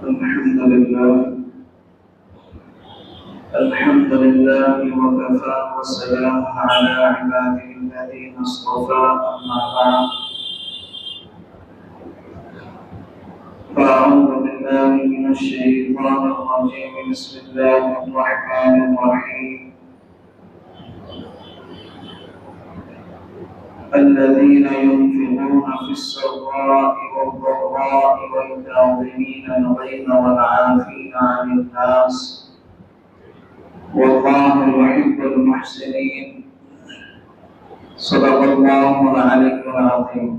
الحمد لله وكفى وسلام على عباده الذين اصطفى أما بعد فأعوذ بالله من الشيطان الرجيم بسم الله الرحمن الرحيم الذين ينفقون في السراء والضراء والكاظمين الغيظ والعافين عن الناس والله يحب المحسنين صدق الله العلي العظيم.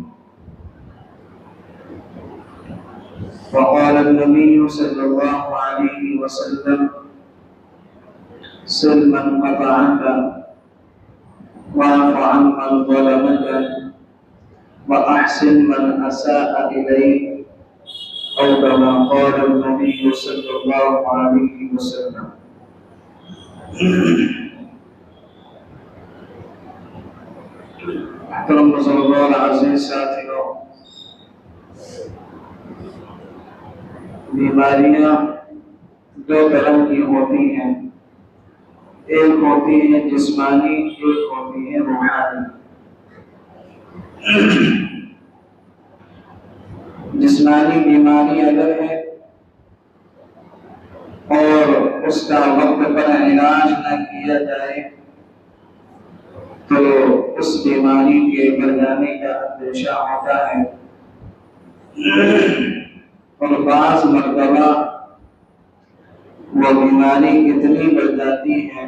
وقال النبي صلى الله عليه وسلم سل من قطعك واعف عمن ظلمك وأحسن من أساء إليك أو كما قال النبي صلى الله عليه وسلم. محترم بزرگوار عزیز ساتھیوں، بیماریاں دو طرح کی ہوتی ہیں، ایک ہوتی ہے جسمانی، ایک ہوتی ہے روحانی۔ جسمانی بیماری اگر ہے اور اس کا وقت پر علاج نہ کیا جائے تو اس بیماری کے مر جانے کا اندیشہ ہوتا ہے، اور بعض مرتبہ وہ بیماری اتنی بڑھ جاتی ہے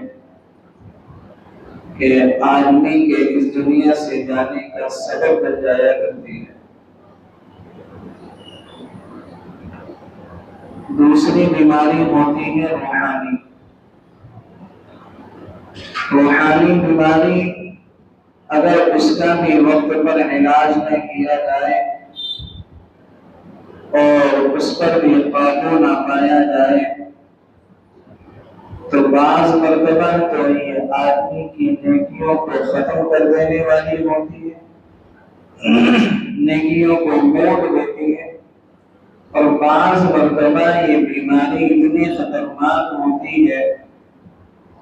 کہ آدمی کے اس دنیا سے جانے کا سبب بن جایا کرتی ہے۔ دوسری بیماری ہوتی ہے روحانی۔ روحانی بیماری اگر اس کا بھی وقت پر علاج نہ کیا جائے اور اس پر بھی قابو نہ پایا جائے تو بعض مرتبہ تو یہ آدمی کی نیکیوں کو ختم کر دینے والی ہوتی ہے، نیکیوں کو موڑ دیتی ہے، اور بعض مرتبہ یہ بیماری اتنی خطرناک ہوتی ہے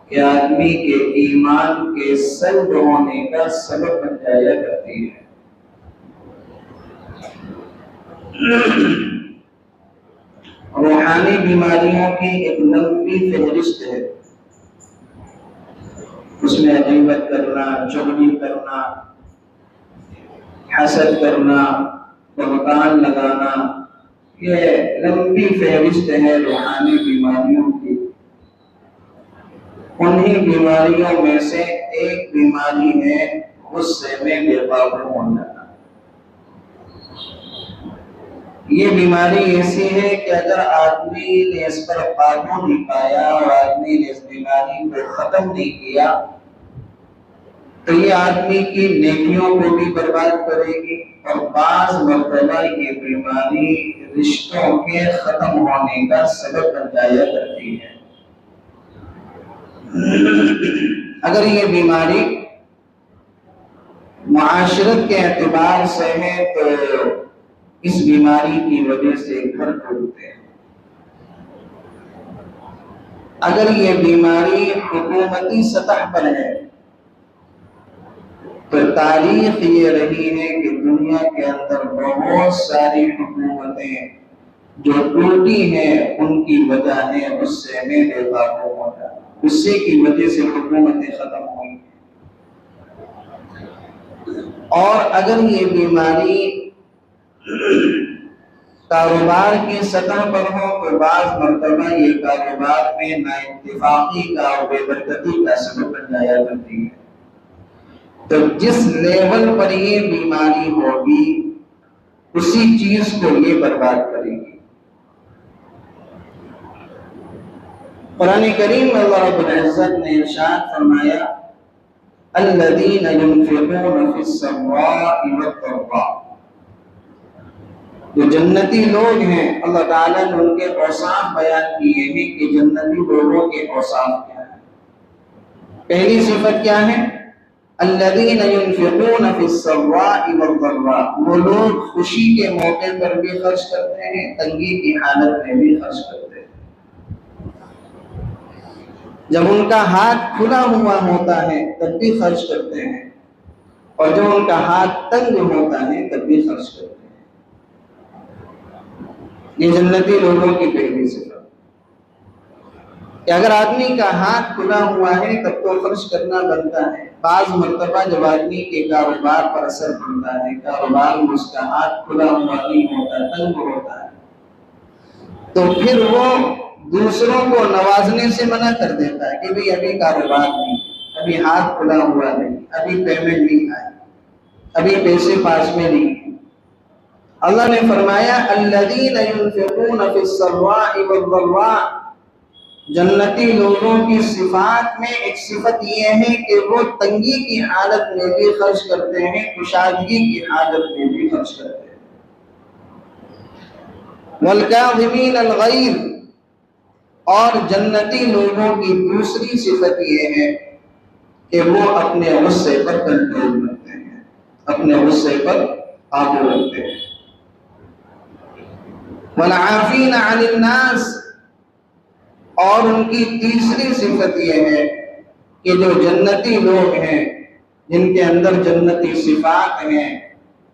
کہ آدمی کے ایمان کے سلب ہونے کا سبب بن جایا کرتی ہے۔ روحانی بیماریوں کی ایک لمبی فہرست ہے، اس میں غیبت کرنا، چغلی کرنا، حسد کرنا، بہتان لگانا، یہ لمبی فہرست ہے روحانی بیماریوں کی۔ انہی بیماریوں میں سے ایک بیماری ہے غصے میں بے قابو ہونا۔ یہ بیماری ایسی ہے کہ اگر آدمی نے اس پر قابو نہیں پایا اور آدمی نے اس بیماری کو ختم نہیں کیا تو یہ آدمی کی نیکیوں کو بھی برباد کرے گی، اور بعض مرتبہ یہ بیماری رشتوں کے ختم ہونے کا سبب بن جایا کرتی ہے۔ اگر یہ بیماری معاشرت کے اعتبار سے ہے تو اس بیماری کی وجہ سے گھر ٹوٹتے ہیں۔ اگر یہ بیماری حکومتی سطح پر ہے تو تاریخ یہ رہی ہے کہ دنیا کے اندر بہت ساری حکومتیں جو ٹوٹی ہیں ان کی وجہ ہے غصے میں بے قابو ہونا، غصے کی وجہ سے حکومتیں ختم ہوئی۔ اور اگر یہ بیماری کاروبار کی سطح پر ہو تو بعض مرتبہ یہ کاروبار میں نااتفاقی کا اور بے برکتی کا سبب بن جایا کرتی ہے۔ تو جس لیول پر یہ بیماری ہوگی اسی چیز کو یہ برباد کرے گی۔ قرآن کریم میں اللہ رب العزت نے ارشاد فرمایا الذین ينفقون فی السراء والضراء، جو جنتی لوگ ہیں اللہ تعالیٰ نے ان کے اوصاف بیان کیے ہیں کہ جنتی لوگوں کے اوصاف کیا ہیں۔ پہلی صفت کیا ہے؟ الذین ينفقون فی السراء والضراء، وہ لوگ خوشی کے موقع پر بھی خرچ کرتے ہیں، تنگی کی حالت میں بھی خرچ کرتے ہیں۔ جب ان کا ہاتھ کھلا ہوا ہوتا ہے تب بھی خرچ کرتے ہیں، اور جب ان کا ہاتھ تنگ ہوتا ہے تب بھی خرچ کرتے ہیں۔ یہ جنتی لوگوں کی پہلی صفت کہ اگر آدمی کا ہاتھ کھلا ہوا ہے تب تو خرچ کرنا بنتا ہے۔ بعض مرتبہ جب آدمی کے کاروبار پر اثر پڑتا ہے، کاروبار میں اس کا ہاتھ کھلا ہوا نہیں ہوتا، تنگ ہوتا ہے، تو پھر وہ دوسروں کو نوازنے سے منع کر دیتا ہے کہ بھئی ابھی کاروبار نہیں، ابھی ہاتھ کھلا ہوا نہیں، ابھی پیمنٹ نہیں آئی، ابھی پیسے پاس میں نہیں۔ اللہ نے فرمایا الذین ينفقون فی السراء والضراء، جنتی لوگوں کی صفات میں ایک صفت یہ ہے کہ وہ تنگی کی حالت میں بھی خرچ کرتے ہیں، کشادگی کی حالت میں بھی خرچ کرتے ہیں۔ والکاظمین الغیظ، اور جنتی لوگوں کی دوسری صفت یہ ہے کہ وہ اپنے غصے پر کنٹرول رکھتے ہیں، اپنے غصے پر قابو رکھتے ہیں۔ والعافین عن الناس، اور ان کی تیسری صفت یہ ہے کہ جو جنتی لوگ ہیں، جن کے اندر جنتی صفات ہیں،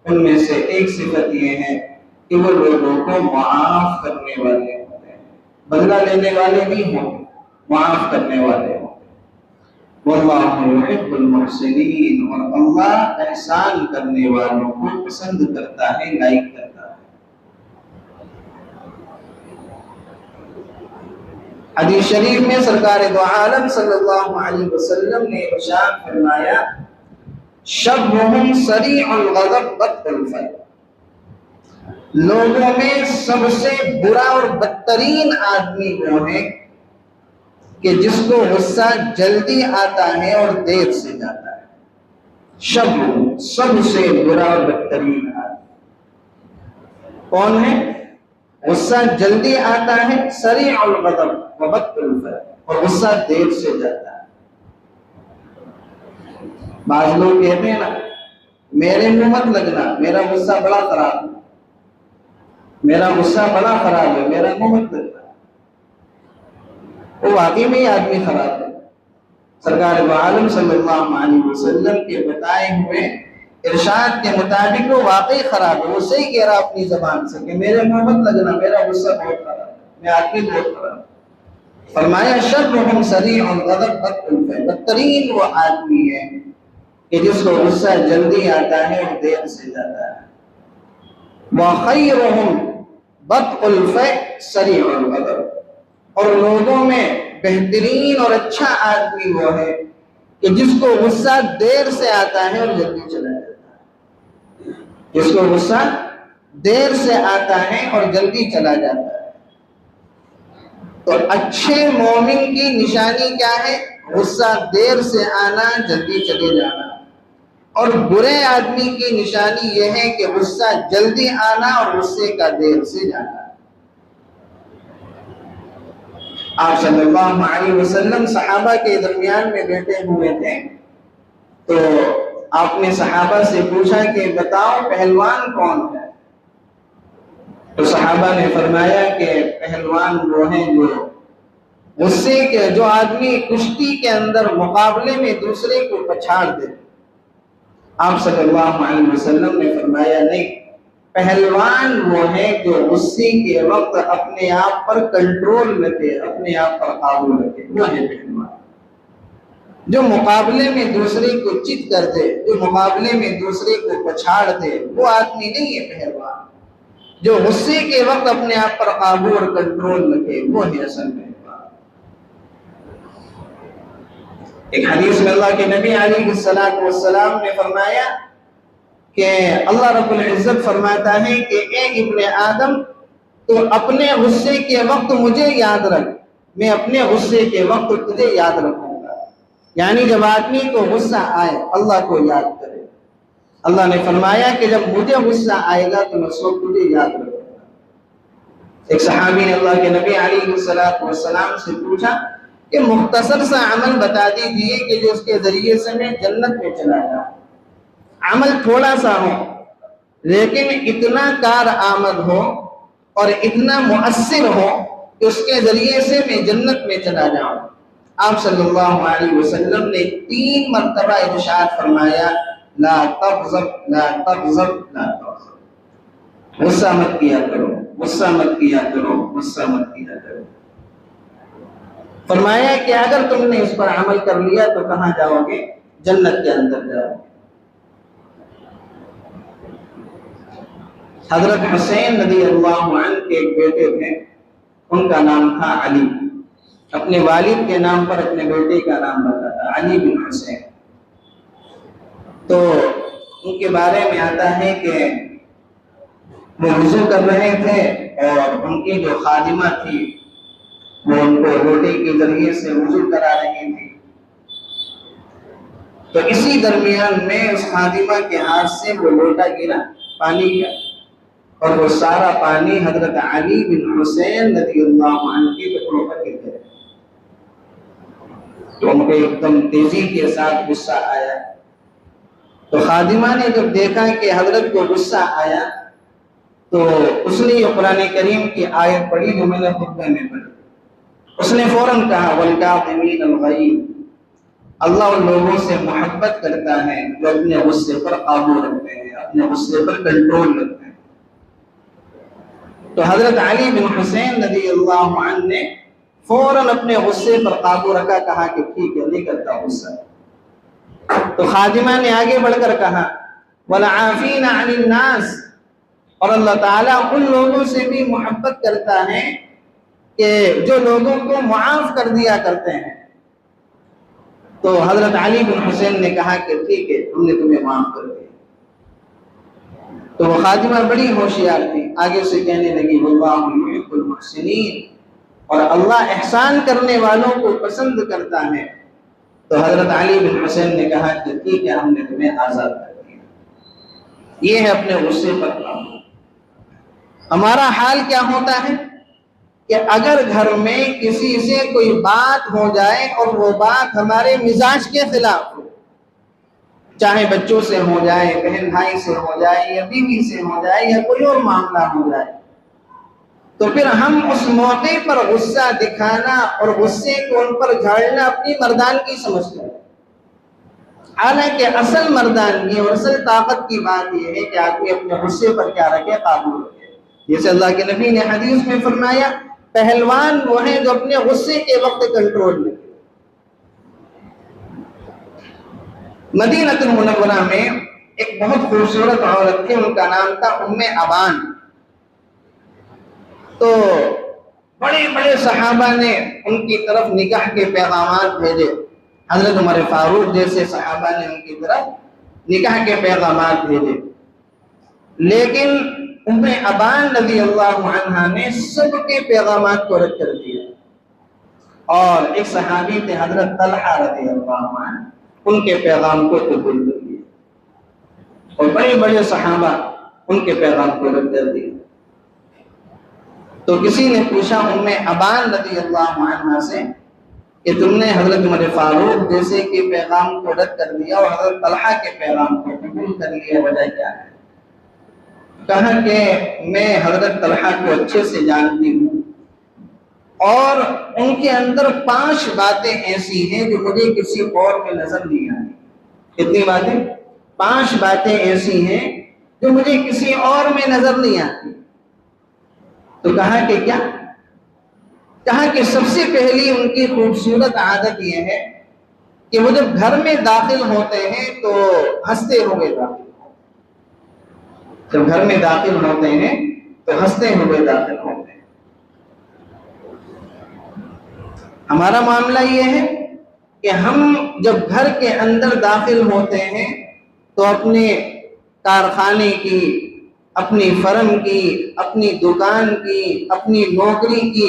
ان میں سے ایک صفت یہ ہے کہ وہ لوگوں کو معاف کرنے والے ہوتے ہیں، بدلہ لینے والے نہیں ہوتے، معاف کرنے والے ہوتے ہیں۔ واللہ یحب المحسنین، اور اللہ احسان کرنے والوں کو پسند کرتا ہے، لائک کرتا ہے۔ حدیث شریف میں سرکار دو عالم صلی اللہ علیہ وسلم نے ارشاد فرمایا شرهم سریع الغضب بطء الفم، لوگوں میں سب سے برا اور بدترین آدمی وہ ہے کہ جس کو غصہ جلدی آتا ہے اور دیر سے جاتا ہے۔ شرهم، سب سے برا اور بدترین آدمی کون ہے؟ غصہ جلدی آتا ہے، سریع الغضب وبطء الفم، اور غصہ دیر سے جاتا ہے۔ بعض لوگ کہتے ہیں نا میرے منہ مت لگنا، میرا غصہ بڑا خراب ہے، میرا غصہ بڑا خراب ہے، میرا منہ مت لگنا۔ وہ واقعی میں آدمی خراب ہے۔ سرکار دو عالم صلی اللہ علیہ وسلم کے بتائے ہوئے ارشاد کے مطابق وہ واقعی خراب ہے، وہ صحیح کہہ رہا اپنی زبان سے کہ میرے منہ مت لگنا، میرا غصہ بہت خراب ہے، میں آدمی بہت خراب ہے۔ فرمایا شرهم سریع الغضب بطء الفم، بدترین وہ آدمی ہے کہ جس کو غصہ جلدی آتا ہے اور دیر سے جاتا ہے۔ وخیرهم بطء الفم سریع الغضب، اور لوگوں میں بہترین اور اچھا آدمی وہ ہے کہ جس کو غصہ دیر سے آتا ہے اور جلدی چلا جاتا ہے، جس کو غصہ دیر سے آتا ہے اور جلدی چلا جاتا ہے۔ تو اچھے مومن کی نشانی کیا ہے؟ غصہ دیر سے آنا، جلدی چلے جانا۔ اور برے آدمی کی نشانی یہ ہے کہ غصہ جلدی آنا اور غصے کا دیر سے جانا۔ آپ صلی اللہ علیہ وسلم صحابہ کے درمیان میں بیٹھے ہوئے تھے، تو آپ نے صحابہ سے پوچھا کہ بتاؤ پہلوان کون ہے؟ تو صحابہ نے فرمایا کہ پہلوان وہ ہیں جو غصے کے، جو آدمی کشتی کے اندر مقابلے میں دوسرے کو پچھاڑ دے۔ آپ صلی اللہ علیہ وسلم نے فرمایا نہیں، پہلوان وہ ہے جو غصے کے وقت اپنے آپ پر کنٹرول رکھے، اپنے آپ پر قابو رکھے، وہ ہے پہلوان۔ جو مقابلے میں دوسرے کو چت کر دے، جو مقابلے میں دوسرے کو پچھاڑ دے، وہ آدمی نہیں ہے پہلوان۔ جو غصے کے وقت اپنے آپ پر قابو اور کنٹرول رکھے، وہ ہے اصل پہلوان۔ ایک حدیث میں اللہ کے نبی علیہ السلام نے فرمایا کہ اللہ رب العزت فرماتا ہے کہ اے ابن آدم، تو اپنے غصے کے وقت مجھے یاد رکھ، میں اپنے غصے کے وقت تجھے یاد رکھوں گا۔ یعنی جب آدمی کو غصہ آئے اللہ کو یاد کرے۔ اللہ نے فرمایا کہ جب مجھے غصہ آئے گا تو میں اس وقت تجھے یاد رکھوں گا۔ ایک صحابی نے اللہ کے نبی علیہ السلام سے پوچھا کہ مختصر سا عمل بتا دیجئے کہ جو اس کے ذریعے سے میں جنت میں چلا جاؤں. عمل تھوڑا سا ہو لیکن اتنا کارآمد ہو اور اتنا مؤثر ہو کہ اس کے ذریعے سے میں جنت میں چلا جاؤں. آپ صلی اللہ علیہ وسلم نے 3 مرتبہ ارشاد فرمایا لا تغضب لا تغضب لا تغضب. غصہ مت کیا کرو، غصہ مت کیا کرو، غصہ مت کیا کرو. فرمایا کہ اگر تم نے اس پر عمل کر لیا تو کہاں جاؤ گے؟ جنت کے اندر جاؤ گے. حضرت حسین رضی اللہ عنہ کے ایک بیٹے تھے، ان کا نام تھا علی. اپنے والد کے نام پر اپنے بیٹے کا نام رکھا تھا علی بن حسین. تو ان کے بارے میں آتا ہے کہ وہ وضو کر رہے تھے اور ان کی جو خادمہ تھی وہ ان کو لوٹے کے ذریعے سے وضو کرا رہی تھی. تو اسی درمیان میں اس خادمہ کے ہاتھ سے وہ لوٹا گرا پانی کا، اور وہ سارا پانی حضرت علی بن حسین رضی اللہ عنہ کے کپڑوں پر گر گیا. تو ان کو ایک دم تیزی کے ساتھ غصہ آیا. تو خادمہ نے جب دیکھا کہ حضرت کو غصہ آیا تو اس نے یہ قرآن کریم کی آیت پڑھی جو میں نے خطبے میں پڑھی. اس نے فوراً کہا والکاظمین الغیظ، اللہ ان لوگوں سے محبت کرتا ہے جو اپنے غصے پر قابو رکھتے ہیں، اپنے غصے پر کنٹرول رکھتے ہیں. تو حضرت علی بن حسین رضی اللہ عنہ نے فوراً اپنے غصے پر قابو رکھا، کہا کہ ٹھیک ہے نہیں کرتا غصہ. تو خادمہ نے آگے بڑھ کر کہا والعافین عن الناس، اور اللہ تعالیٰ ان لوگوں سے بھی محبت کرتا ہے کہ جو لوگوں کو معاف کر دیا کرتے ہیں. تو حضرت علی بن حسین نے کہا کہ ٹھیک ہے ہم نے تمہیں معاف کر دیا. تو وہ خادمہ بڑی ہوشیار تھی، آگے سے کہنے لگی واللہ یحب المحسنین، اور اللہ احسان کرنے والوں کو پسند کرتا ہے. تو حضرت علی بن حسین نے کہا کہ ٹھیک ہے ہم نے تمہیں آزاد کر دیا. یہ ہے اپنے غصے پر قابو. ہمارا حال کیا ہوتا ہے کہ اگر گھر میں کسی سے کوئی بات ہو جائے اور وہ بات ہمارے مزاج کے خلاف ہو، چاہے بچوں سے ہو جائے، بہن بھائی سے ہو جائے، یا بیوی سے ہو جائے، یا کوئی اور معاملہ ہو جائے، تو پھر ہم اس موقع پر غصہ دکھانا اور غصے کو ان پر جھاڑنا اپنی مردانگی سمجھتے ہیں. حالانکہ اصل مردانگی اور اصل طاقت کی بات یہ ہے کہ آدمی اپنے غصے پر کیا رکھے؟ قابو رکھے. جیسے اللہ کے نبی نے حدیث میں فرمایا پہلوان وہ ہیں جو اپنے غصے کے وقت کنٹرول میں. مدینہ المنورہ میں ایک بہت خوبصورت عورت تھی، ان کا نام تھا ام ابان. تو بڑے بڑے صحابہ نے ان کی طرف نکاح کے پیغامات بھیجے. حضرت عمر فاروق جیسے صحابہ نے ان کی طرف نکاح کے پیغامات بھیجے، لیکن ام ابان رضی اللہ عنہا نے سب کے پیغامات کو رد کر دیا. اور ایک صحابی تھے حضرت طلحہ رضی اللہ عنہ، ان کے پیغام کو قبول کر لیا، اور بڑے بڑے صحابہ ان کے پیغام کو رد کر دیا. تو کسی نے پوچھا ام ابان رضی اللہ عنہ سے کہ تم نے حضرت عمر فاروق جیسے کے پیغام کو رد کر دیا اور حضرت طلحہ کے پیغام کو قبول کر لیا، وجہ کیا ہے؟ کہا کہ میں حضرت طلحہ کو اچھے سے جانتی ہوں اور ان کے اندر 5 باتیں ایسی ہیں جو مجھے کسی اور میں نظر نہیں آتی. کتنی باتیں؟ 5 باتیں ایسی ہیں جو مجھے کسی اور میں نظر نہیں آتی. تو کہا کہ کیا؟ کہا کہ سب سے پہلی ان کی خوبصورت عادت یہ ہے کہ وہ جب گھر میں داخل ہوتے ہیں تو ہنستے ہوئے داخل ہوتے ہیں. جب گھر میں داخل ہوتے ہیں تو ہنستے ہوئے داخل ہوتے ہیں. ہمارا معاملہ یہ ہے کہ ہم جب گھر کے اندر داخل ہوتے ہیں تو اپنے کارخانے کی، اپنی فرم کی، اپنی دکان کی، اپنی نوکری کی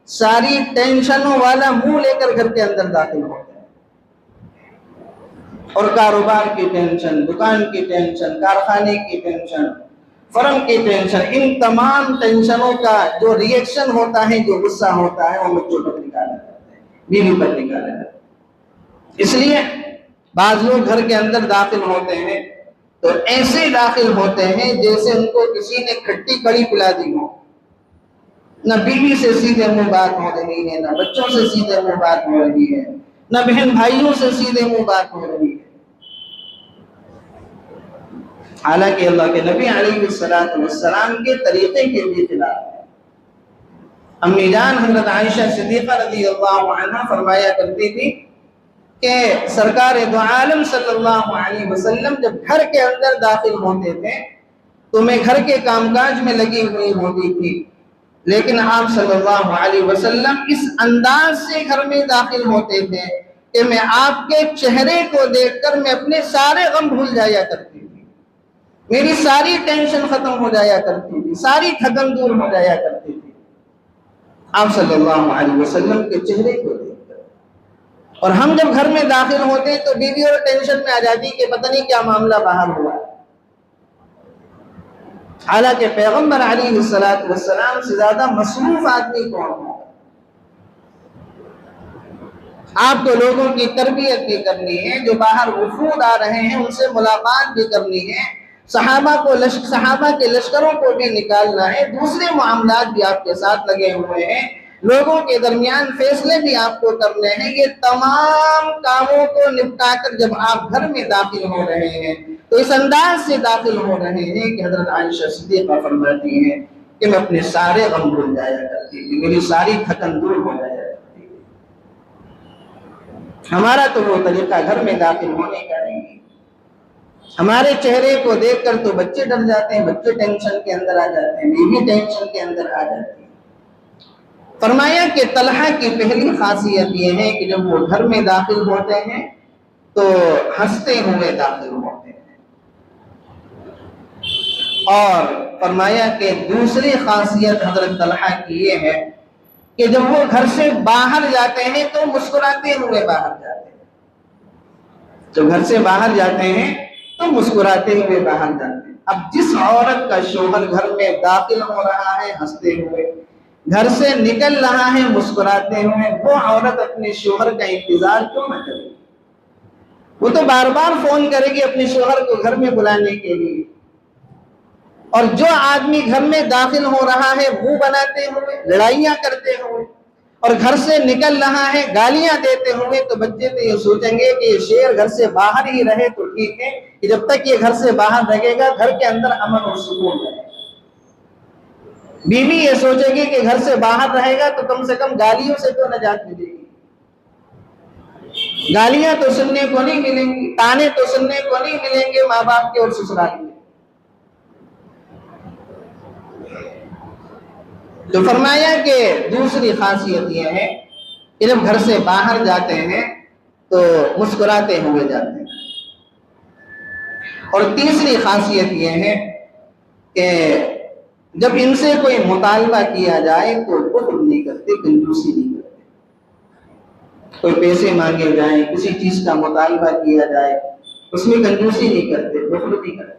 ساری ٹینشنوں والا منہ لے کر گھر کے اندر داخل ہوتے ہیں. اور کاروبار کی ٹینشن، دکان کی ٹینشن، کارخانے کی ٹینشن، فرم کی ٹینشن، ان تمام ٹینشنوں کا جو ری ایکشن ہوتا ہے، جو غصہ ہوتا ہے، وہ بچوں پر نکالا جاتا ہے. بیوی پر نکالا جاتا ہے۔ اس لیے بعض لوگ گھر کے اندر داخل ہوتے ہیں تو ایسے داخل ہوتے ہیں جیسے ان کو کسی نے کھٹی کڑی پلا دی ہو، نہ بیوی سے سیدھے منہ بات ہو رہی ہے، نہ بچوں سے سیدھے منہ بات ہو رہی ہے، نہ بہن بھائیوں سے سیدھے منہ بات ہو رہی ہے۔ حالانکہ اللہ کے نبی علیہ السلام کے طریقے کے بھی خلاف ہے۔ امی جان حضرت عائشہ صدیقہ رضی اللہ عنہ فرمایا کرتی تھی کہ سرکار دو عالم صلی اللہ علیہ وسلم جب گھر کے اندر داخل ہوتے تھے تو میں گھر کے کام کاج میں لگی ہوئی ہوتی تھی، لیکن آپ صلی اللہ علیہ وسلم اس انداز سے گھر میں داخل ہوتے تھے کہ میں آپ کے چہرے کو دیکھ کر میں اپنے سارے غم بھول جایا کرتی تھی، میری ساری ٹینشن ختم ہو جایا کرتی تھی، ساری تھکن دور ہو جایا کرتی تھی آپ صلی اللہ علیہ وسلم کے چہرے کو دیکھ کر۔ اور ہم جب گھر میں داخل ہوتے تو بیوی اور ٹینشن میں آ جاتی کہ پتہ نہیں کیا معاملہ باہر ہوا ہے۔ حالانکہ پیغمبر علیہ السلام سے زیادہ مصروف آدمی کون ہے؟ آپ کو لوگوں کی تربیت بھی کرنی ہے، جو باہر وفود آ رہے ہیں ان سے ملاقات بھی کرنی ہے، صحابہ کے لشکروں کو بھی نکالنا ہے، دوسرے معاملات بھی آپ کے ساتھ لگے ہوئے ہیں، لوگوں کے درمیان فیصلے بھی آپ کو کرنے ہیں۔ یہ تمام کاموں کو نپٹا کر جب آپ گھر میں داخل ہو رہے ہیں تو اس انداز سے داخل ہو رہے ہیں کہ حضرت عائشہ صدیقہ فرماتی ہیں کہ میں اپنے سارے غم بھول جایا کرتی تھی، میری ساری تھکن دور ہو جایا کرتی تھی۔ ہمارا تو وہ طریقہ گھر میں داخل ہونے کا نہیں ہے۔ ہمارے چہرے کو دیکھ کر تو بچے ڈر جاتے ہیں، بچے ٹینشن کے اندر آ جاتے ہیں، بیوی ٹینشن کے اندر آ جاتی ہے۔ فرمایا کہ طلحہ کی پہلی خاصیت یہ ہے کہ جب وہ گھر میں داخل ہوتے ہیں تو ہنستے ہوئے داخل ہوتے ہیں، اور فرمایا کہ دوسری خاصیت حضرت طلحہ کی یہ ہے کہ جب وہ گھر سے باہر جاتے ہیں تو مسکراتے ہوئے باہر جاتے ہیں۔ جب گھر سے باہر جاتے ہیں تو مسکراتے ہوئے باہر جاتے ہیں۔ اب جس عورت کا شوہر گھر میں داخل ہو رہا ہے ہنستے ہوئے، گھر سے نکل رہا ہے مسکراتے ہوئے، وہ عورت اپنے شوہر کا انتظار کیوں نہ کرے؟ وہ تو بار بار فون کرے گی اپنے شوہر کو گھر میں بلانے کے لیے۔ اور جو آدمی گھر میں داخل ہو رہا ہے منہ بناتے ہوئے، لڑائیاں کرتے ہوئے، اور گھر سے نکل رہا ہے گالیاں دیتے ہوئے، تو بچے تو یہ سوچیں گے کہ یہ شیر گھر سے باہر ہی رہے تو ٹھیک ہے، کہ جب تک یہ گھر سے باہر رہے گا گھر کے اندر امن اور سکون رہے گا۔ بیوی یہ سوچے گی کہ گھر سے باہر رہے گا تو کم سے کم گالیوں سے تو نجات ملے گی، گالیاں تو سننے کو نہیں ملیں گی، تانے تو سننے کو نہیں ملیں گے ماں باپ کے اور سسرال میں۔ تو فرمایا کہ دوسری خاصیت یہ ہے کہ جب گھر سے باہر جاتے ہیں تو مسکراتے ہوئے جاتے ہیں، اور تیسری خاصیت یہ ہے کہ جب ان سے کوئی مطالبہ کیا جائے تو بخل نہیں کرتے، کنجوسی نہیں کرتے۔ کوئی پیسے مانگے جائیں، کسی چیز کا مطالبہ کیا جائے، اس میں کنجوسی نہیں کرتے، بخل نہیں کرتے۔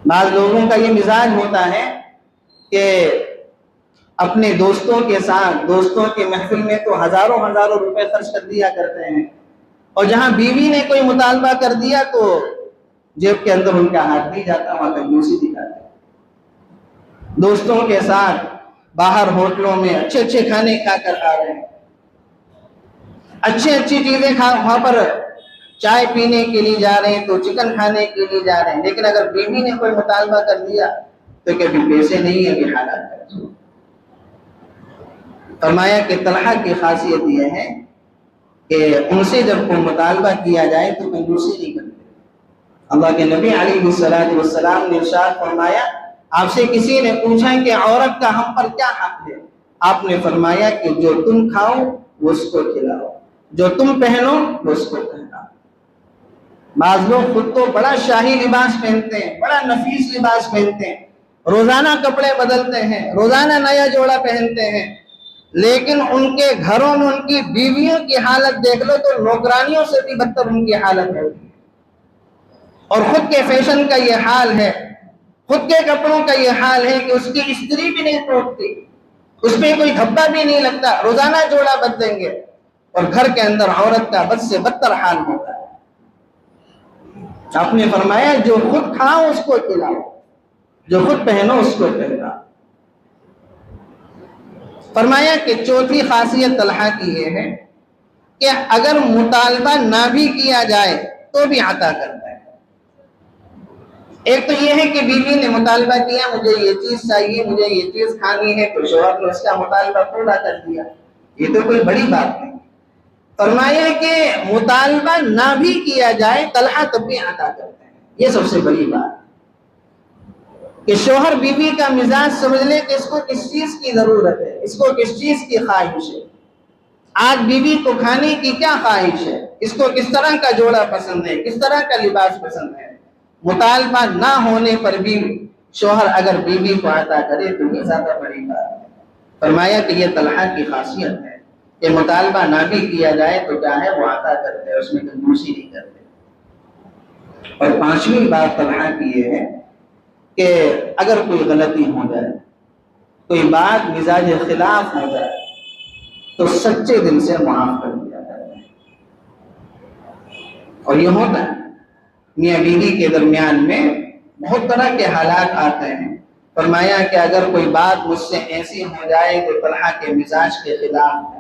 بعض لوگوں کا یہ مزاج ہوتا ہے کہ اپنے دوستوں کے ساتھ، دوستوں کے محفل میں تو ہزاروں روپے خرچ کر دیا کرتے ہیں، اور جہاں بیوی نے کوئی مطالبہ کر دیا تو جیب کے اندر ان کا ہاتھ نہیں جاتا، وہاں کنجوسی دکھاتے ہیں۔ دوستوں کے ساتھ باہر ہوٹلوں میں اچھے کھانے کھا کر آ رہے ہیں، اچھی چیزیں وہاں پر چائے پینے کے لیے جا رہے ہیں تو چکن کھانے کے لیے جا رہے ہیں، لیکن اگر بیوی نے کوئی مطالبہ کر دیا تو کبھی پیسے نہیں ہیں، ابھی حالات ہے۔ فرمایا کہ طلحہ کی خاصیت یہ ہے کہ ان سے جب کوئی مطالبہ کیا جائے تو کنجوسی نہیں کرتے۔ اللہ کے نبی علیہ السلام نے ارشاد فرمایا، آپ سے کسی نے پوچھا کہ عورت کا ہم پر کیا حق ہے؟ آپ نے فرمایا کہ جو تم کھاؤ وہ اس کو کھلاؤ، جو تم پہنو وہ اس کو پہناؤ۔ بعض لوگ خود تو بڑا شاہی لباس پہنتے ہیں، بڑا نفیس لباس پہنتے ہیں، روزانہ کپڑے بدلتے ہیں، روزانہ نیا جوڑا پہنتے ہیں، لیکن ان کے گھروں میں ان کی بیویوں کی حالت دیکھ لو تو نوکرانیوں سے بھی بدتر ان کی حالت ہے، اور خود کے فیشن کا یہ حال ہے، خود کے کپڑوں کا یہ حال ہے کہ اس کی استری بھی نہیں ٹوکتی، اس پہ کوئی دھبا بھی نہیں لگتا، روزانہ جوڑا بدلیں گے، اور گھر کے اندر عورت کا بد سے بدتر حال ہوتا ہے۔ آپ نے فرمایا جو خود کھاؤ اس کو کھلاؤ، جو خود پہنو اس کو پہناؤ۔ فرمایا کہ چوتھی خاصیت طلحہ کی یہ ہے کہ اگر مطالبہ نہ بھی کیا جائے تو بھی عطا کرتا ہے۔ ایک تو یہ ہے کہ بیوی نے مطالبہ کیا مجھے یہ چیز چاہیے، مجھے یہ چیز کھانی ہے، تو شوہر نے اس کا مطالبہ پورا کر دیا، یہ تو کوئی بڑی بات نہیں۔ فرمایا کہ مطالبہ نہ بھی کیا جائے طلحہ تب بھی عطا کرتے ہیں، یہ سب سے بڑی بات کہ شوہر بیوی کا مزاج سمجھ لے کہ اس کو کس چیز کی ضرورت ہے، اس کو کس چیز کی خواہش ہے۔ آج بیوی کو کھانے کی کیا خواہش ہے، اس کو کس طرح کا جوڑا پسند ہے، کس طرح کا لباس پسند ہے، مطالبہ نہ ہونے پر بھی شوہر اگر بیوی کو عطا کرے تو یہ زیادہ بڑی بات ہے۔ فرمایا کہ یہ طلحہ کی خاصیت ہے کہ مطالبہ نہ بھی کیا جائے تو کیا ہے وہ عطا کرتے ہیں، اس میں کنجوسی نہیں کرتے۔ اور پانچویں بات طلحہ کی یہ ہے کہ اگر کوئی غلطی ہو جائے، کوئی بات مزاج خلاف ہو جائے تو سچے دل سے معاف کر دیا جاتا ہے۔ اور یہ ہوتا ہے میاں بیوی کے درمیان میں بہت طرح کے حالات آتے ہیں۔ فرمایا کہ اگر کوئی بات مجھ سے ایسی ہو جائے جو طلحہ کے مزاج کے خلاف ہے،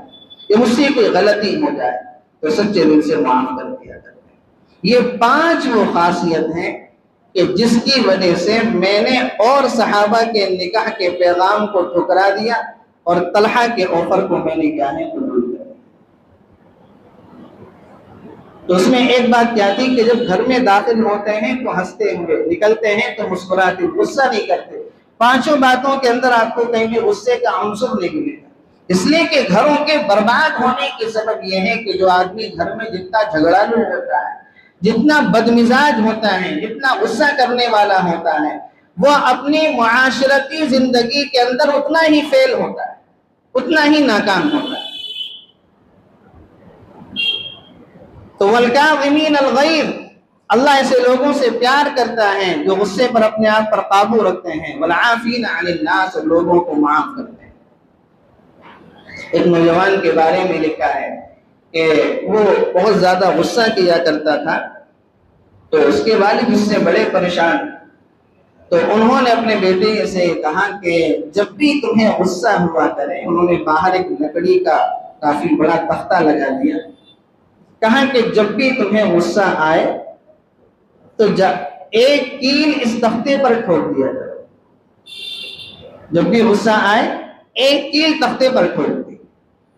یا مجھ سے کوئی غلطی ہو جائے تو سچے دل سے معاف کر دیا جاتا ہے۔ یہ پانچ وہ خاصیت ہیں کہ جس کی وجہ سے میں نے اور صحابہ کے نکاح کے پیغام کو ٹھکرا دیا اور طلحہ کے آفر کو میں نے کیا ہے قبول کر دیا۔ تو اس میں ایک بات کیا تھی کہ جب گھر میں داخل ہوتے ہیں تو ہنستے ہوئے نکلتے ہیں تو مسکراتے، غصہ نہیں کرتے۔ پانچوں باتوں کے اندر آپ کو کہیں بھی غصے کا عنصر نہیں ملے گا، اس لیے کہ گھروں کے برباد ہونے کی سبب یہ ہے کہ جو آدمی گھر میں جتنا جھگڑالو ہوتا ہے، جتنا بدمزاج ہوتا ہے، جتنا غصہ کرنے والا ہوتا ہے، وہ اپنی معاشرتی زندگی کے اندر اتنا ہی فیل ہوتا ہے، اتنا ہی ناکام ہوتا ہے۔ تو والکاظمین الغیظ، اللہ ایسے لوگوں سے پیار کرتا ہے جو غصے پر اپنے آپ پر قابو رکھتے ہیں، والعافین عن الناس، لوگوں کو معاف کرتے ہیں۔ ایک نوجوان کے بارے میں لکھا ہے کہ وہ بہت زیادہ غصہ کیا کرتا تھا، تو اس کے والد اس سے بڑے پریشان، تو انہوں نے اپنے بیٹے سے کہا کہ جب بھی تمہیں غصہ ہوا کرے، انہوں نے باہر ایک لکڑی کا کافی بڑا تختہ لگا دیا، کہا کہ جب بھی تمہیں غصہ آئے تو ایک کیل اس تختے پر ٹھوک دیا کرو۔ جب بھی غصہ آئے ایک کیل تختے پر ٹھوک دی۔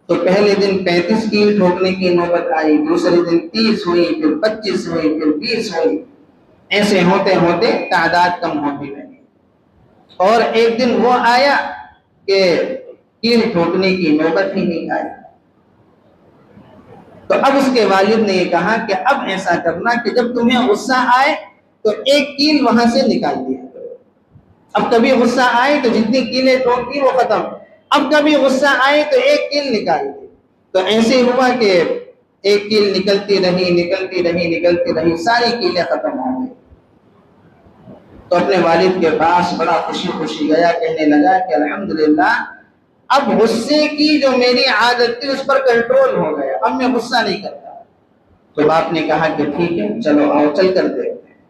تو پہلے دن 35 کیل ٹھوکنے کی نوبت آئی، دوسرے دن 30 ہوئی، پھر 25 ہوئی، پھر 20 ہوئی، ایسے ہوتے ہوتے تعداد کم ہوتی رہی۔ اور ایک دن وہ آیا کہ کیل ٹھوکنے کی نوبت ہی نہیں آئی۔ تو اب اس کے والد نے یہ کہا کہ اب ایسا کرنا کہ جب تمہیں غصہ آئے تو ایک کیل وہاں سے نکال دیا کرو۔ اب کبھی غصہ آئے تو جتنی کیلیں ٹھوکتی وہ ختم، اب کبھی غصہ آئے تو ایک کیل نکال دی۔ تو ایسے ہوا کہ ایک کیل نکلتی رہی، ساری کیلیں ختم ہو گئی۔ تو اپنے والد کے پاس بڑا خوشی گیا، کہنے لگا کہ الحمدللہ اب غصے کی جو میری عادت تھی اس پر کنٹرول ہو گیا، اب میں غصہ نہیں کرتا۔ تو باپ نے کہا کہ ٹھیک ہے چلو آؤ چل کر دیکھتے ہیں۔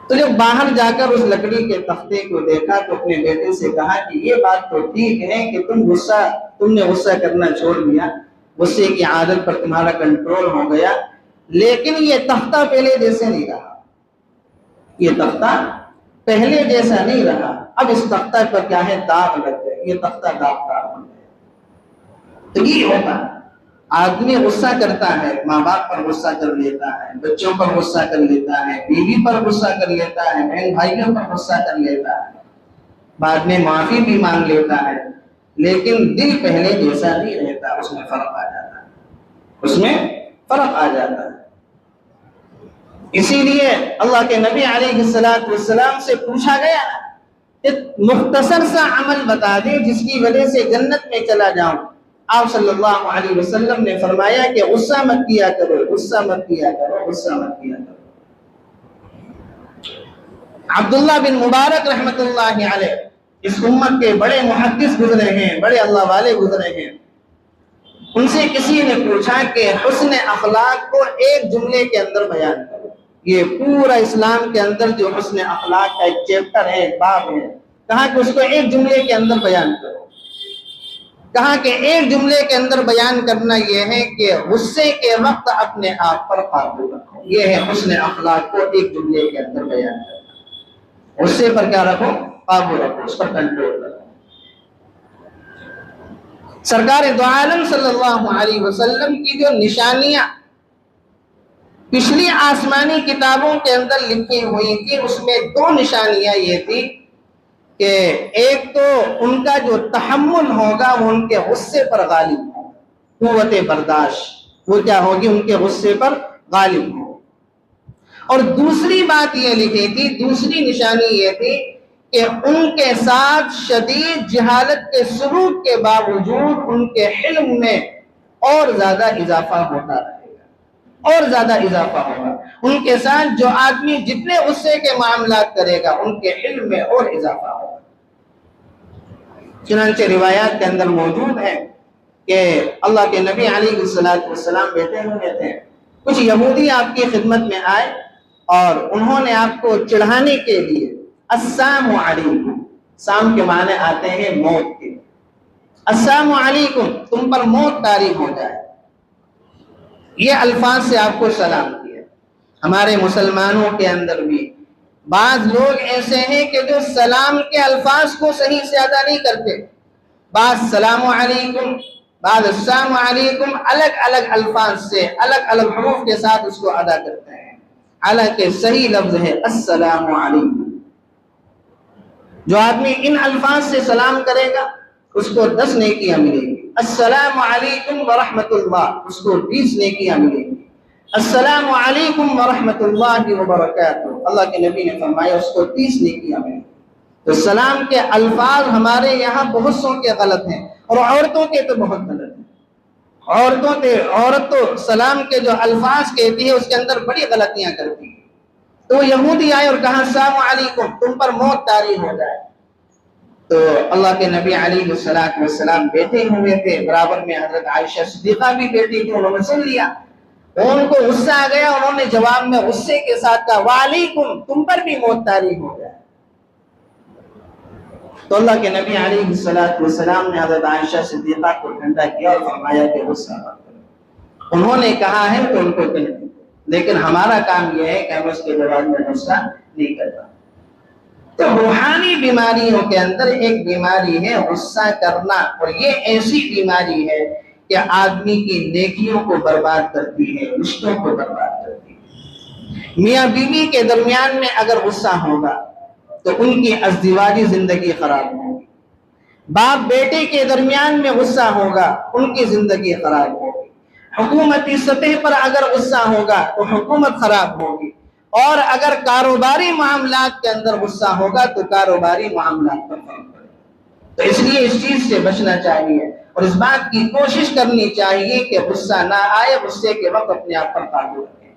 تو جب باہر جا کر اس لکڑی کے تختے کو دیکھا تو اپنے بیٹے سے کہا کہ یہ بات تو ٹھیک ہے کہ تم نے غصہ کرنا چھوڑ دیا، غصے کی عادت پر تمہارا کنٹرول ہو گیا، لیکن یہ تختہ پہلے جیسے نہیں رہا، یہ تختہ پہلے جیسا نہیں رہا، اب اس تختہ پر کیا ہے داغ لگ گئے، یہ تختہ داغدار بن گیا۔ تو یہ ہوتا ہے آدمی غصہ کرتا ہے، ماں باپ پر غصہ کر لیتا ہے، بچوں پر غصہ کر لیتا ہے، بیوی پر غصہ کر لیتا ہے، بہن بھائیوں پر غصہ کر لیتا ہے، بعد میں معافی بھی مانگ لیتا ہے، لیکن دل پہلے جیسا نہیں رہتا، اس میں فرق آ جاتا ہے۔ اسی لیے اللہ کے نبی علیہ السلام سے پوچھا گیا کہ مختصر سا عمل بتا دیں جس کی وجہ سے جنت میں چلا جاؤں۔ آپ صلی اللہ علیہ وسلم نے فرمایا کہ غصہ مت کیا کرو۔ عبداللہ بن مبارک رحمت اللہ علیہ اس امت کے بڑے محدث گزرے ہیں، بڑے اللہ والے گزرے ہیں، ان سے کسی نے پوچھا کہ حسن اخلاق کو ایک جملے کے اندر بیان کرو۔ یہ پورا اسلام کے اندر جو حسن اخلاق کا ایک چیپٹر ہے، ایک باب ہے، کہا کہ اس کو ایک جملے کے اندر بیان کرو۔ کہا کہ ایک جملے کے اندر بیان کرنا یہ ہے کہ غصے کے وقت اپنے آپ پر قابو رکھو۔ یہ ہے حسن اخلاق کو ایک جملے کے اندر بیان کرنا۔ غصے پر کیا رکھو؟ قابو رکھو، اس پر کنٹرول رکھو۔ سرکار دو عالم صلی اللہ علیہ وسلم کی جو نشانیاں پچھلی آسمانی کتابوں کے اندر لکھی ہوئی تھی، اس میں دو نشانیاں یہ تھی کہ ایک تو ان کا جو تحمل ہوگا وہ ان کے غصے پر غالب ہوگا، قوت برداشت وہ کیا ہوگی؟ ان کے غصے پر غالب ہوگا۔ اور دوسری بات یہ لکھی تھی، دوسری نشانی یہ تھی کہ ان کے ساتھ شدید جہالت کے سلوک کے باوجود ان کے حلم میں اور زیادہ اضافہ ہوتا رہے گا، اور زیادہ اضافہ ہوگا۔ ان کے ساتھ جو آدمی جتنے غصے کے معاملات کرے گا ان کے حلم میں اور اضافہ ہوگا۔ چنانچہ روایات کے اندر موجود ہے کہ اللہ کے نبی علیہ السلام بیٹھے ہوئے تھے، کچھ یہودی آپ کی خدمت میں آئے اور انہوں نے آپ کو چڑھانے کے لیے السلام علیکم، سام کے معنی آتے ہیں موت کے، السلام علیکم، تم پر موت طاری ہو جائے، یہ الفاظ سے آپ کو سلام کیا۔ ہمارے مسلمانوں کے اندر بھی بعض لوگ ایسے ہیں کہ جو سلام کے الفاظ کو صحیح سے ادا نہیں کرتے، بعض سلام علیکم، بعض السلام علیکم الگ الگ الفاظ سے الگ الگ حروف کے ساتھ اس کو ادا کرتے ہیں، حالانکہ صحیح لفظ ہے السلام علیکم۔ جو آدمی ان الفاظ سے سلام کرے گا اس کو 10 نیکیاں ملے گی، السلام علیکم ورحمۃ اللہ، اس کو 20 نیکیاں ملے گی، السلام علیکم ورحمۃ اللہ وبرکاتہ، اللہ کے نبی نے فرمایا اس کو 30 نیکیاں ملے گی۔ تو سلام کے الفاظ ہمارے یہاں بہت سو کے غلط ہیں، اور عورتوں کے تو بہت غلط ہیں۔ عورت تو سلام کے جو الفاظ کہتی ہے اس کے اندر بڑی غلطیاں کرتی ہے۔ تو وہ یہودی آئے اور کہا السلام علیکم، تم پر موت طاری ہو جائے۔ تو اللہ کے نبی علیہ السلام بیٹھے ہوئے تھے، برابر میں حضرت عائشہ صدیقہ بھی بیٹھی تھی، انہوں نے سن لیا، ان کو غصہ آ گیا، انہوں نے جواب میں غصے کے ساتھ کہا وعلیکم، تم پر بھی موت طاری ہو جائے۔ تو اللہ کے نبی علیہ السلام نے حضرت عائشہ صدیقہ کو ٹھنڈا کیا اور فرمایا کہ غصہ مت کرو، انہوں نے کہا ہے تو ان کو کہہ دیں، لیکن ہمارا کام یہ ہے کہ ہم اس کے جواب میں غصہ نہیں کرنا۔ تو روحانی بیماریوں کے اندر ایک بیماری ہے غصہ کرنا، اور یہ ایسی بیماری ہے کہ آدمی کی نیکیوں کو برباد کرتی ہے، رشتوں کو برباد کرتی ہے۔ میاں بیوی کے درمیان میں اگر غصہ ہوگا تو ان کی ازدواجی زندگی خراب ہوگی، باپ بیٹے کے درمیان میں غصہ ہوگا ان کی زندگی خراب ہوگی، حکومتی سطح پر اگر غصہ ہوگا تو حکومت خراب ہوگی، اور اگر کاروباری معاملات کے اندر غصہ ہوگا تو کاروباری معاملات پر فرق پڑے گا۔ تو اس لیے اس چیز سے بچنا چاہیے اور اس بات کی کوشش کرنی چاہیے کہ غصہ نہ آئے، غصے کے وقت اپنے آپ پر قابو رکھیں۔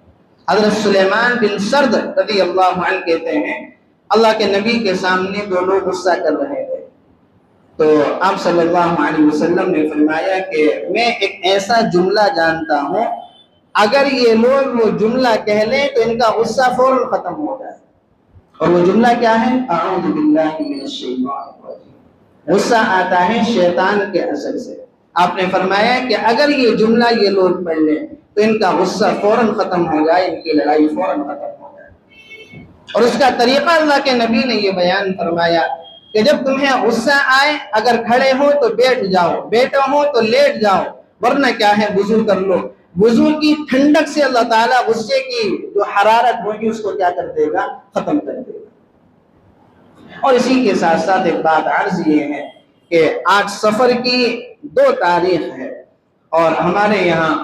حضرت سلیمان بن سرد رضی اللہ عنہ کہتے ہیں اللہ کے نبی کے سامنے دو لوگ غصہ کر رہے تھے، تو آپ صلی اللہ علیہ وسلم نے فرمایا کہ میں ایک ایسا جملہ جانتا ہوں اگر یہ لوگ وہ جملہ کہہ لیں تو ان کا غصہ فوراً ختم ہو جائے، اور وہ جملہ کیا ہے؟ اعوذ باللہ من الشیطان الرجیم۔ غصہ آتا ہے شیطان کے اثر سے۔ آپ نے فرمایا کہ اگر یہ جملہ یہ لوگ پڑھ لیں تو ان کا غصہ فوراً ختم ہو جائے، ان کی لڑائی فوراً ختم ہو جائے۔ اور اس کا طریقہ اللہ کے نبی نے یہ بیان فرمایا کہ جب تمہیں غصہ آئے اگر کھڑے ہو تو بیٹھ جاؤ، بیٹھے ہو تو لیٹ جاؤ، ورنہ کیا ہے وضو کر لو۔ وضو کی ٹھنڈک سے اللہ تعالیٰ غصے کی جو حرارت ہوگی اس کو کیا کر دے گا؟ ختم کر دے گا۔ اور اسی کے ساتھ ساتھ ایک بات عرض یہ ہے کہ آج سفر کی 2 تاریخ ہے، اور ہمارے یہاں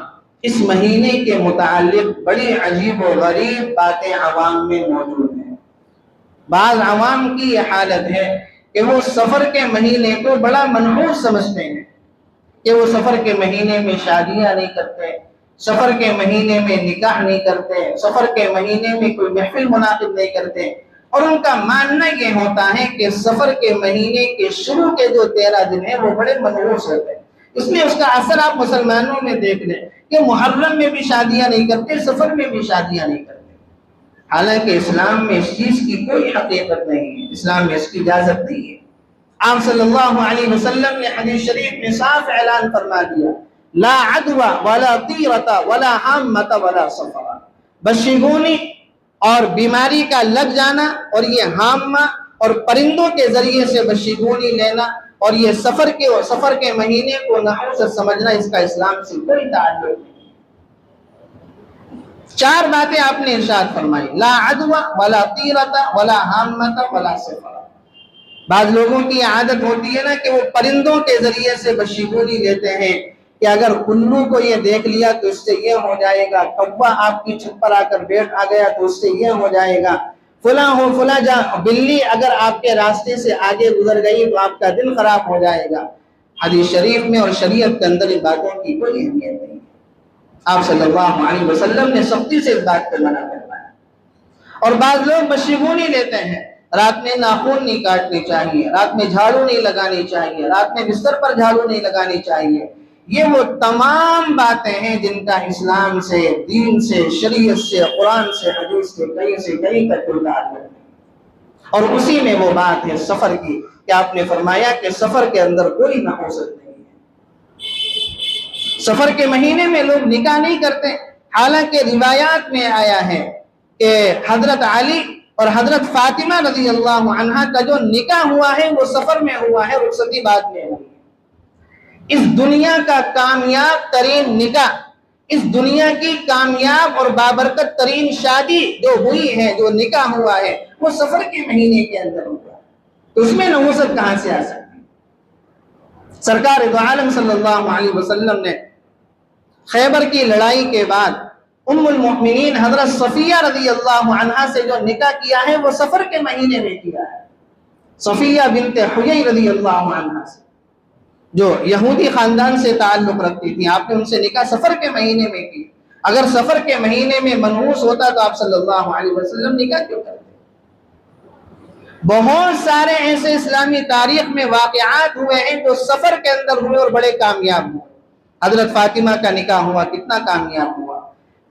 اس مہینے کے متعلق بڑی عجیب و غریب باتیں عوام میں موجود ہیں۔ بعض عوام کی یہ حالت ہے کہ وہ سفر کے مہینے کو بڑا منحوس سمجھتے ہیں، کہ وہ سفر کے مہینے میں شادیاں نہیں کرتے، سفر کے مہینے میں نکاح نہیں کرتے، سفر کے مہینے میں کوئی محفل منعقد نہیں کرتے، اور ان کا ماننا یہ ہوتا ہے کہ سفر کے مہینے کے شروع کے جو 13 دن ہیں وہ بڑے منحوس ہوتے ہیں۔ اس لیے اس کا اثر آپ مسلمانوں میں دیکھ لیں کہ محرم میں بھی شادیاں نہیں کرتے، سفر میں بھی شادیاں نہیں کرتے، حالانکہ اسلام میں اس چیز کی کوئی حقیقت نہیں ہے، اسلام میں اس کی اجازت نہیں ہے۔ آپ صلی اللہ علیہ وسلم نے حدیث شریف میں صاف اعلان فرما دیا، لا عدوى ولا طیرۃ ولا حامۃ ولا سفر، بشگونی اور بیماری کا لگ جانا اور یہ حامہ اور پرندوں کے ذریعے سے بشگونی لینا اور یہ سفر کے مہینے کو نحوست سمجھنا، اس کا اسلام سے کوئی تعلق نہیں۔ 4 باتیں آپ نے ارشاد فرمائی، لا عدوى ولا طیرۃ ولا حامۃ ولا سفر۔ بعض لوگوں کی عادت ہوتی ہے نا کہ وہ پرندوں کے ذریعے سے بشگونی لیتے ہیں کہ اگر الو کو یہ دیکھ لیا تو اس سے یہ ہو جائے گا، کوا آپ کی چھت پر آ کر بیٹھ آ گیا تو اس سے یہ ہو جائے گا، فلاں بلی اگر آپ کے راستے سے آگے گزر گئی تو آپ کا دن خراب ہو جائے گا۔ حدیث شریف میں اور شریعت کے اندر ان باتوں کی کوئی اہمیت نہیں ہے۔ آپ صلی اللہ علیہ وسلم نے سختی سے اس بات کو منع کروایا۔ اور بعض لوگ بشگونی لیتے ہیں، رات میں ناخن نہیں کاٹنے چاہیے، رات میں جھاڑو نہیں لگانی چاہیے، رات میں بستر پر جھاڑو نہیں لگانی چاہیے۔ یہ وہ تمام باتیں ہیں جن کا اسلام سے، دین سے، شریعت سے، قرآن سے، حدیث سے کہیں کا کوئی تعلق نہیں۔ اور اسی میں وہ بات ہے سفر کی کہ آپ نے فرمایا کہ سفر کے اندر کوئی نحوست نہیں ہے۔ سفر کے مہینے میں لوگ نکاح نہیں کرتے، حالانکہ روایات میں آیا ہے کہ حضرت علی اور حضرت فاطمہ رضی اللہ عنہا کا جو نکاح ہوا ہے وہ سفر میں ہوا ہے، رخصتی بعد میں ہوئی ہے۔ اس دنیا کا کامیاب ترین نکاح، اس دنیا کی کامیاب اور بابرکت ترین شادی جو ہوئی ہے، جو نکاح ہوا ہے، وہ سفر کے مہینے کے اندر ہوا ہے، تو اس میں نحوست کہاں سے آ سکتی؟ سرکار دو عالم صلی اللہ علیہ وسلم نے خیبر کی لڑائی کے بعد ام المؤمنین حضرت صفیہ رضی اللہ عنہا سے جو نکاح کیا ہے وہ سفر کے مہینے میں کیا ہے۔ صفیہ بنت حیی رضی اللہ عنہا سے، جو یہودی خاندان سے تعلق رکھتی تھی، آپ نے ان سے نکاح سفر کے مہینے میں کی۔ اگر سفر کے مہینے میں منحوس ہوتا تو آپ صلی اللہ علیہ وسلم نکاح کیوں کرتے؟ بہت سارے ایسے اسلامی تاریخ میں واقعات ہوئے ہیں جو سفر کے اندر ہوئے اور بڑے کامیاب ہوئے۔ حضرت فاطمہ کا نکاح ہوا، کتنا کامیاب ہوا۔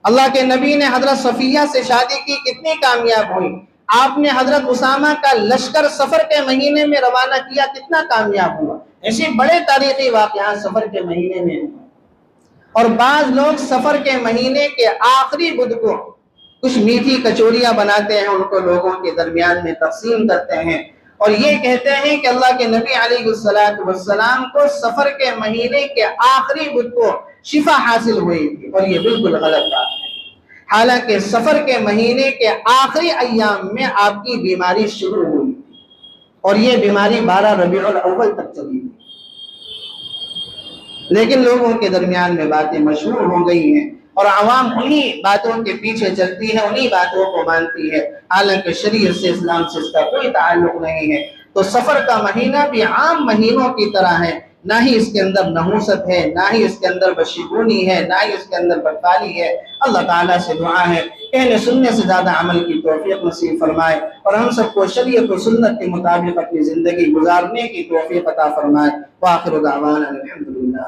اللہ کے نبی نے حضرت صفیہ سے شادی کی، کتنی کامیاب ہوئی۔ آپ نے حضرت اسامہ کا لشکر سفر کے مہینے میں روانہ کیا، کتنا کامیاب ہوا۔ ایسے بڑے تاریخی واقعات سفر کے مہینے میں ہوئے۔ اور بعض لوگ سفر کے مہینے کے آخری بدھ کو کچھ میٹھی کچوریاں بناتے ہیں، ان کو لوگوں کے درمیان میں تقسیم کرتے ہیں اور یہ کہتے ہیں کہ اللہ کے نبی علیہ السلام کو سفر کے مہینے کے آخری بدھ کو شفا حاصل ہوئی تھی، اور یہ بالکل غلط بات ہے۔ حالانکہ سفر کے مہینے کے آخری ایام میں آپ کی بیماری شروع ہوئی اور یہ بیماری 12 ربیع الاول تک چلی تھی، لیکن لوگوں کے درمیان میں باتیں مشہور ہو گئی ہیں اور عوام انہی باتوں کے پیچھے چلتی ہے، انہی باتوں کو مانتی ہے، حالانکہ شریعت سے، اسلام سے اس کا کوئی تعلق نہیں ہے۔ تو سفر کا مہینہ بھی عام مہینوں کی طرح ہے، نہ ہی اس کے اندر نحوست ہے، نہ ہی اس کے اندر بشگونی ہے، نہ ہی اس کے اندر بدکاری ہے۔ اللہ تعالیٰ سے دعا ہے کہنے سننے سے زیادہ عمل کی توفیق نصیب فرمائے اور ہم سب کو شریعت و سنت کے مطابق اپنی زندگی گزارنے کی توفیق عطا فرمائے۔ وآخر دعوانا الحمدللہ۔